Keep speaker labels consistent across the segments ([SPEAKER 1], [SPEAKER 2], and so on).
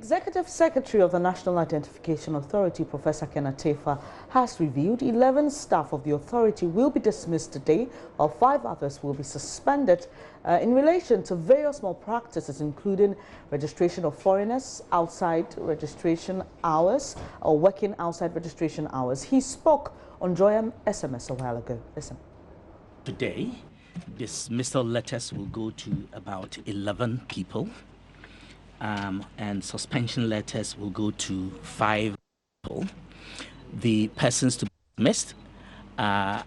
[SPEAKER 1] Executive Secretary of the National Identification Authority, Professor Kenatefa, has revealed 11 staff of the authority will be dismissed today, while 5 others will be suspended in relation to various malpractices, including registration of foreigners outside registration hours or working outside registration hours. He spoke on Joy SMS a while ago. Listen.
[SPEAKER 2] Today, dismissal letters will go to about 11 people. And suspension letters will go to 5 people. The persons to be dismissed are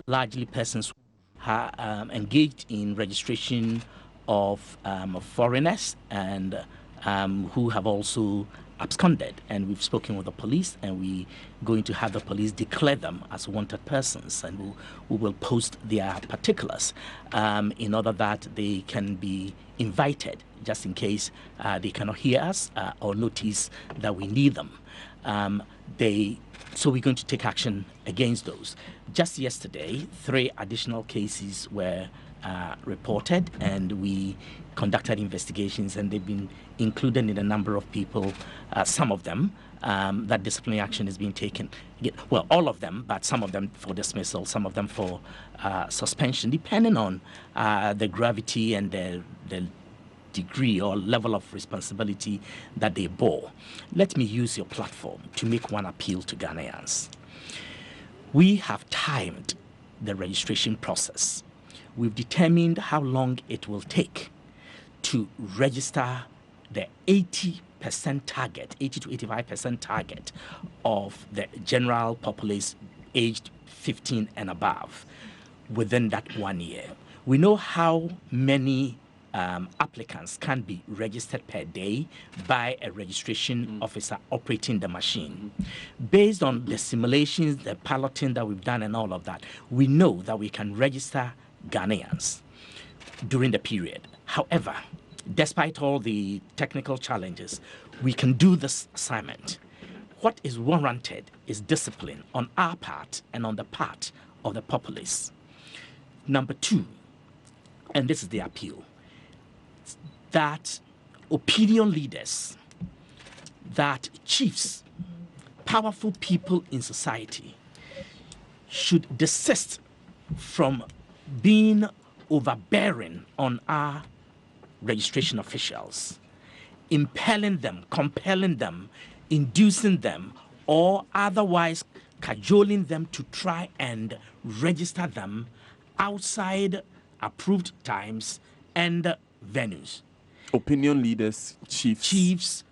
[SPEAKER 2] largely persons who are engaged in registration of foreigners and who have also absconded. And we've spoken with the police, and we're going to have the police declare them as wanted persons, and we will post their particulars in order that they can be invited, just in case they cannot hear us or notice that we need them. So we're going to take action against those. Just yesterday, 3 additional cases were reported, and we conducted investigations, and they've been included in a number of people, some of them, that disciplinary action is being taken. Well, all of them, but some of them for dismissal, some of them for suspension, depending on the gravity and the degree or level of responsibility that they bore. Let me use your platform to make one appeal to Ghanaians. We have timed the registration process. We've determined how long it will take to register the 80% target, 80 to 85% target of the general populace aged 15 and above within that 1 year. We know how many applicants can be registered per day by a registration officer operating the machine. Based on the simulations, the piloting that we've done and all of that, we know that we can register Ghanaians during the period. However, despite all the technical challenges, we can do this assignment. What is warranted is discipline on our part and on the part of the populace. Number 2, and this is the appeal, that opinion leaders, that chiefs, powerful people in society should desist from being overbearing on our registration officials, impelling them, compelling them, inducing them, or otherwise cajoling them to try and register them outside approved times and venues.
[SPEAKER 3] Opinion leaders, chiefs,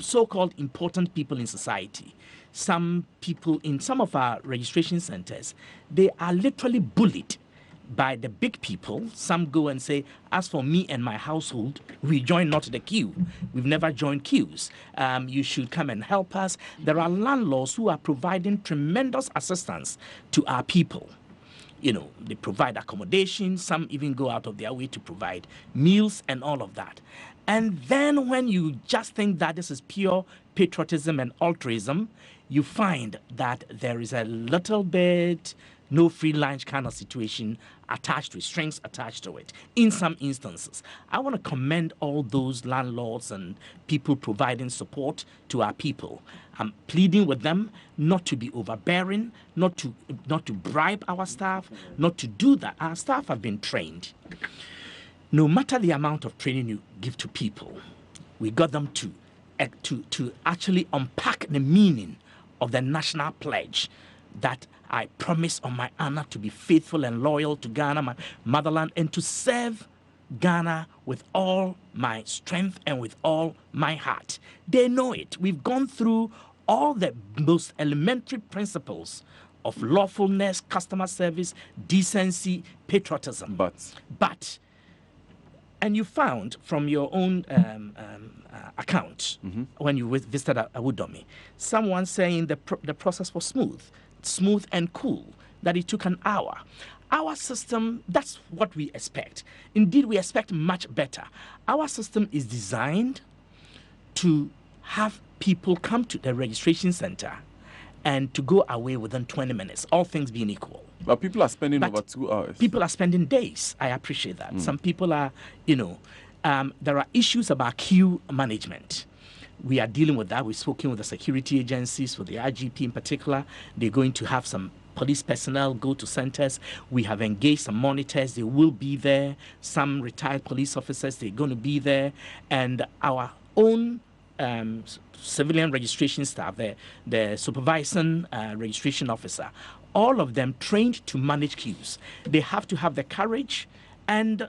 [SPEAKER 2] so-called important people in society. Some people in some of our registration centers, they are literally bullied by the big people. Some go and say, as for me and my household, we join not the queue. We've never joined queues. You should come and help us. There are landlords who are providing tremendous assistance to our people. You know, they provide accommodation. Some even go out of their way to provide meals and all of that. And then when you just think that this is pure patriotism and altruism, you find that there is a little bit no free lunch kind of situation attached to it, strings attached to it. In some instances, I want to commend all those landlords and people providing support to our people. I'm pleading with them not to be overbearing, not to bribe our staff, not to do that. Our staff have been trained. No matter the amount of training you give to people, we got them to actually unpack the meaning of the national pledge that I promise on my honor to be faithful and loyal to Ghana, my motherland, and to serve Ghana with all my strength and with all my heart. They know it. We've gone through all the most elementary principles of lawfulness, customer service, decency, patriotism. But, and you found from your own account when you visited Awudomi, someone saying the process was smooth and cool, that it took an hour. Our system, that's what we expect. Indeed, we expect much better. Our system is designed to have people come to the registration center and to go away within 20 minutes, all things being equal.
[SPEAKER 3] But people are spending over 2 hours.
[SPEAKER 2] People are spending days. I appreciate that. Some people are, there are issues about queue management. we are dealing with that. We've spoken with the security agencies, with the IGP in particular. They're going to have some police personnel go to centers. We have engaged some monitors. They will be there. Some retired police officers, they're going to be there. And our own civilian registration staff, the supervising registration officer, all of them trained to manage queues. They have to have the courage and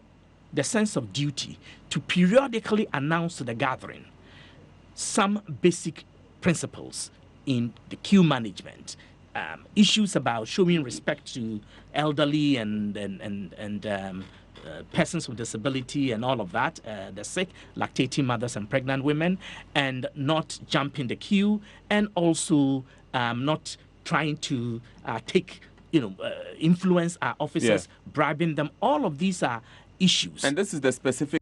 [SPEAKER 2] the sense of duty to periodically announce to the gathering some basic principles in the queue management, issues about showing respect to elderly and persons with disability and all of that, the sick, lactating mothers and pregnant women, and not jumping the queue, and also not trying to influence our officers, bribing them. All of these are issues.
[SPEAKER 3] And this is the specific.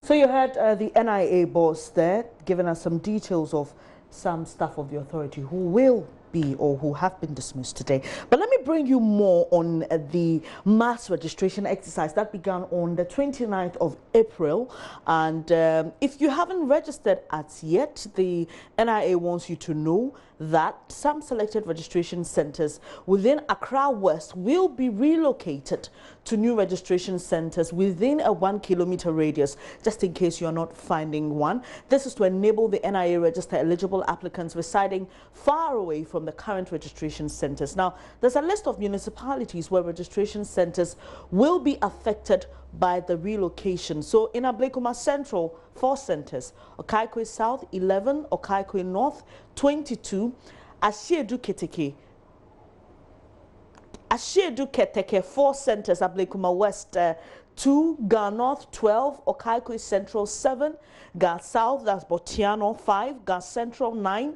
[SPEAKER 1] So you heard the NIA boss there giving us some details of some staff of the authority who will be or who have been dismissed today. But let me bring you more on the mass registration exercise that began on the 29th of April. And if you haven't registered as yet, the NIA wants you to know that some selected registration centers within Accra West will be relocated to new registration centers within a 1 kilometer radius, just in case you're not finding one. This is to enable the NIA register eligible applicants residing far away from the current registration centers. Now, there's a list of municipalities where registration centers will be affected by the relocation. So in Ablekuma Central, 4 centers, Okaikwe South 11, Okaikwe North 22, Ashiedu Keteke 4 centers, Ablekuma West 2, Ga North 12, Okaikwe Central 7, Ga South, that's Botiano 5, Ga Central 9,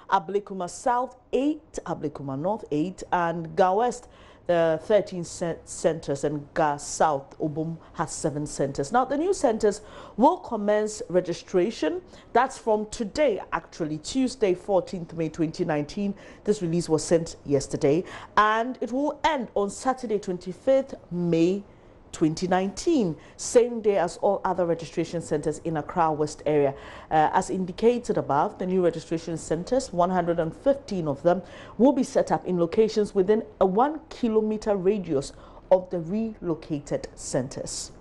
[SPEAKER 1] Ablekuma South 8, Ablekuma North 8, and Ga West 13 centers, and Ga South Obum has 7 centers. Now the new centers will commence registration. That's from today, actually, Tuesday 14th May 2019. This release was sent yesterday, and it will end on Saturday 25th May 2019, same day as all other registration centers in Accra West area. As indicated above, the new registration centers, 115 of them, will be set up in locations within a 1 kilometer radius of the relocated centers.